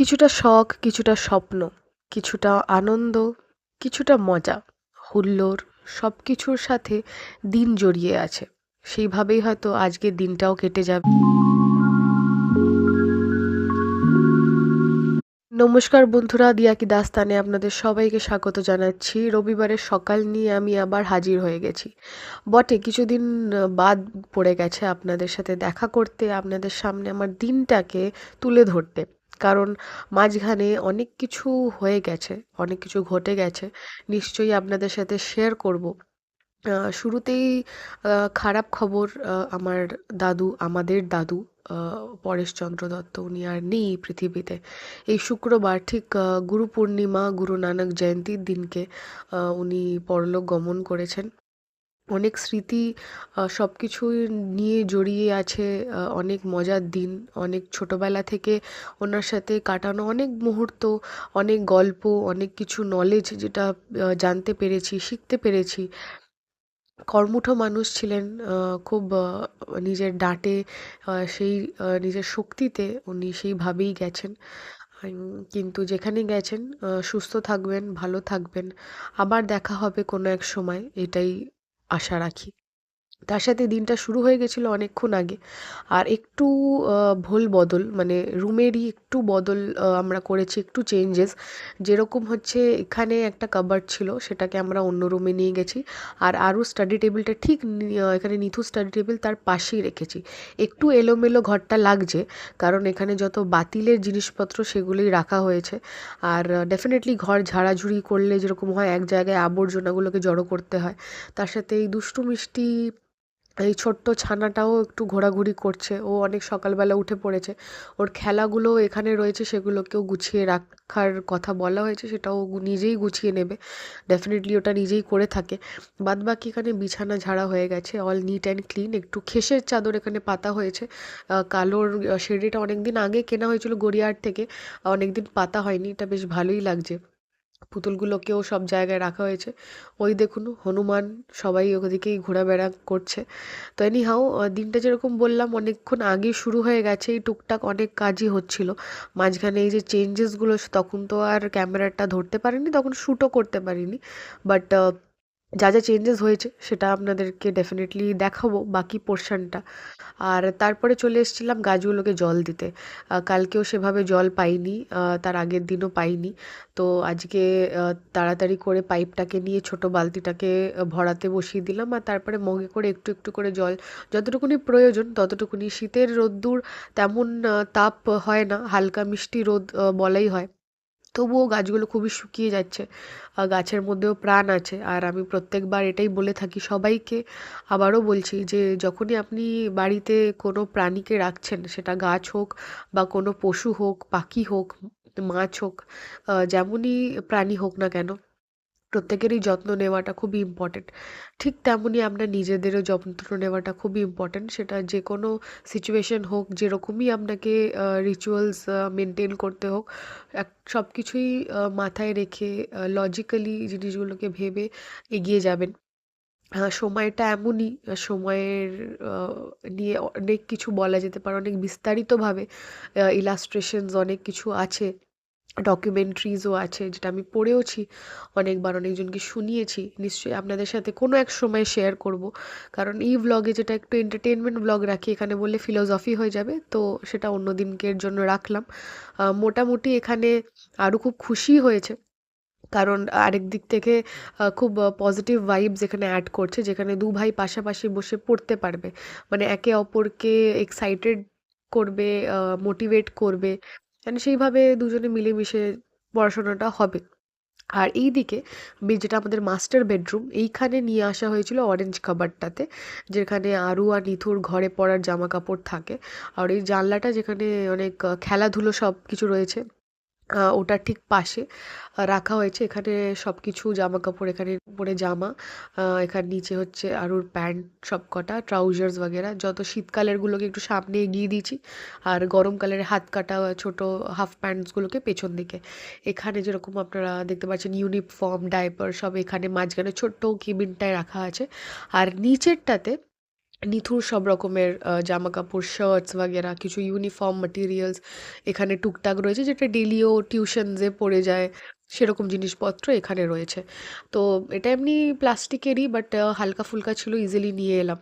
কিছুটা শখ, কিছুটা স্বপ্ন, কিছুটা আনন্দ, কিছুটা মজা, হুল্লোড় সবকিছুর সাথে দিন জড়িয়ে আছে। সেইভাবেই হয়তো আজকের দিনটাও কেটে যাবে। নমস্কার বন্ধুরা, দিয়াকি দাস্তানে আপনাদের সবাইকে স্বাগত জানাচ্ছি। রবিবারের সকাল নিয়ে আমি আবার হাজির হয়ে গেছি। বটে কিছুদিন বাদ পড়ে গেছে আপনাদের সাথে দেখা করতে, আপনাদের সামনে আমার দিনটাকে তুলে ধরতে। কারণ মাঝখানে অনেক কিছু হয়ে গেছে, অনেক কিছু ঘটে গেছে। নিশ্চয়ই আপনাদের সাথে শেয়ার করব। শুরুতেই খারাপ খবর, আমার দাদু, আমাদের দাদু পরেশচন্দ্র দত্ত উনি আর নেই এই পৃথিবীতে। এই শুক্রবার ঠিক গুরু পূর্ণিমা, গুরু নানক জয়ন্তীর দিনকে উনি পরলোক গমন করেছেন। অনেক স্মৃতি সব কিছুই নিয়ে জড়িয়ে আছে। অনেক মজার দিন, অনেক ছোটবেলা থেকে ওনার সাথে কাটানো অনেক মুহূর্ত, অনেক গল্প, অনেক কিছু নলেজ যেটা জানতে পেরেছি, শিখতে পেরেছি। কর্মঠ মানুষ ছিলেন। খুব নিজের ডাঁটে, সেই নিজের শক্তিতে উনি সেইভাবেই গেছেন। কিন্তু যেখানে গেছেন সুস্থ থাকবেন, ভালো থাকবেন। আবার দেখা হবে কোনো এক সময়, এটাই আশা রাখি। তার সাথে দিনটা শুরু হয়ে গেছিল অনেকক্ষণ আগে। আর একটু ভুল বদল, মানে রুমেরই একটু বদল আমরা করেছি, একটু চেঞ্জেস। যেরকম হচ্ছে, এখানে একটা কাবার্ড ছিল, সেটাকে আমরা অন্য রুমে নিয়ে গেছি। আর আরও স্টাডি টেবিলটা ঠিক এখানে নিথু স্টাডি টেবিল তার পাশেই রেখেছি। একটু এলোমেলো ঘরটা লাগছে, কারণ এখানে যত বাতিলের জিনিসপত্র সেগুলোই রাখা হয়েছে। আর ডেফিনেটলি ঘর ঝাড়াঝুড়ি করলে যেরকম হয়, এক জায়গায় আবর্জনাগুলোকে জড়ো করতে হয়। তার সাথে এই দুষ্টু মিষ্টি এই ছোট্ট ছানাটাও একটু ঘোরাঘুরি করছে। ও অনেক সকালবেলা উঠে পড়েছে। ওর খেলাগুলো এখানে রয়েছে, সেগুলোকেও গুছিয়ে রাখার কথা বলা হয়েছে, সেটাও নিজেই গুছিয়ে নেবে। ডেফিনেটলি ওটা নিজেই করে থাকে। বাদবাকি এখানে বিছানা ঝাড়া হয়ে গেছে, অল নিট অ্যান্ড ক্লিন। একটু খেসের চাদর এখানে পাতা হয়েছে। কালোর সিঁড়িটা অনেকদিন আগে কেনা হয়েছিল গড়িয়াহাট থেকে, অনেকদিন পাতা হয়নি, এটা বেশ ভালোই লাগছে। পুতুলগুলোকেও সব জায়গায় রাখা হয়েছে। ওই দেখুন হনুমান, সবাই ওদিকেই ঘোরাবেড়া করছে। তো এনিহাউ, দিনটা যেরকম বললাম অনেকক্ষণ আগে শুরু হয়ে গেছে, এই টুকটাক অনেক কাজই হচ্ছিল। মাঝখানে এই যে চেঞ্জেসগুলো, তখন তো আর ক্যামেরাটা ধরতে পারিনি, তখন শ্যুটও করতে পারিনি। বাট যা যা চেঞ্জেস হয়েছে সেটা আপনাদেরকে ডেফিনেটলি দেখাবো, বাকি পোর্শনটা। আর তারপরে চলে এসেছিলাম গাছগুলোকে জল দিতে। কালকেও সেভাবে জল পাইনি, তার আগের দিনও পাইনি। তো আজকে তাড়াতাড়ি করে পাইপটাকে নিয়ে ছোট বালতিটাকে ভরাতে বসিয়ে দিলাম, আর তারপরে মগে করে একটু একটু করে জল, যতটুকুনি প্রয়োজন ততটুকুনি। শীতের রোদ্দুর তেমন তাপ হয় না, হালকা মিষ্টি রোদ বলাই হয়। তবুও গাছগুলো খুবই শুকিয়ে যাচ্ছে। গাছের মধ্যেও প্রাণ আছে। আর আমি প্রত্যেকবার এটাই বলে থাকি সবাইকে, আবারও বলছি যে যখনই আপনি বাড়িতে কোনো প্রাণীকে রাখছেন, সেটা গাছ হোক বা কোনো পশু হোক, পাখি হোক, মাছ হোক, যেমনই প্রাণী হোক না কেন, প্রত্যেকেরই যত্ন নেওয়াটা খুবই ইম্পর্টেন্ট। ঠিক তেমনই আমরা নিজেদেরও যত্ন নেওয়াটা খুবই ইম্পর্টেন্ট। সেটা যে কোনো সিচুয়েশন হোক, যেরকমই আপনাকে রিচুয়ালস মেনটেন করতে হোক, সব কিছুই মাথায় রেখে লজিক্যালি জিনিসগুলোকে ভেবে এগিয়ে যাবেন। সময়টা এমনই, সময়ের নিয়ে অনেক কিছু বলা যেতে পারে, অনেক বিস্তারিতভাবে ইলাস্ট্রেশনস অনেক কিছু আছে, ডকুমেন্টারিজও আছে, যেটা আমি পড়েওছি অনেকবার, অনেকজনকে শুনিয়েছি। নিশ্চয়ই আপনাদের সাথে কোনো এক সময় শেয়ার করব। কারণ এই ভ্লগে যেটা একটু এন্টারটেনমেন্ট ভ্লগ রাখি, এখানে বললে ফিলোসফি হয়ে যাবে, তো সেটা অন্য দিনকের জন্য রাখলাম। মোটামুটি এখানে আরও খুব খুশি হয়েছে, কারণ আরেক দিক থেকে খুব পজিটিভ ভাইবস এখানে অ্যাড করছে, যেখানে দু ভাই পাশাপাশি বসে পড়তে পারবে। মানে একে অপরকে এক্সাইটেড করবে, মোটিভেট করবে, মানে সেইভাবে দুজনে মিলেমিশে পড়াশোনাটা হবে। আর এই দিকে যেটা আমাদের মাস্টার বেডরুম, এইখানে নিয়ে আসা হয়েছিল অরেঞ্জ কাবারটাতে, যেখানে আরু আর নিথুর ঘরে পরার জামা কাপড় থাকে। আর এই জানলাটা যেখানে অনেক খেলাধুলো সব কিছু রয়েছে, ওটার ঠিক পাশে রাখা হয়েছে। এখানে সব কিছু জামাকাপড়, এখানে উপরে জামা, এখানে নিচে হচ্ছে আরুর প্যান্ট, সব কটা ট্রাউজার্স বগেরা, যত শীতকালেরগুলোকে একটু সামনে এগিয়ে দিয়েছি, আর গরমকালের হাত কাটা ছোট হাফ প্যান্টসগুলোকে পেছন দিকে। এখানে যেরকম আপনারা দেখতে পাচ্ছেন ইউনিফর্ম, ডাইপার সব এখানে মাঝখানে ছোট্ট কেবিনটায় রাখা আছে। আর নিচেরটাতে নিথুর সব রকমের জামাকাপড়, শার্টস বাগেরা, কিছু ইউনিফর্ম ম্যাটেরিয়ালস এখানে টুকটাক রয়েছে, যেটা ডেলিও টিউশনসে পড়ে যায় সেরকম জিনিসপত্র এখানে রয়েছে। তো এটা এমনি প্লাস্টিকেরই, বাট হালকা ফুলকা ছিল, ইজিলি নিয়ে এলাম।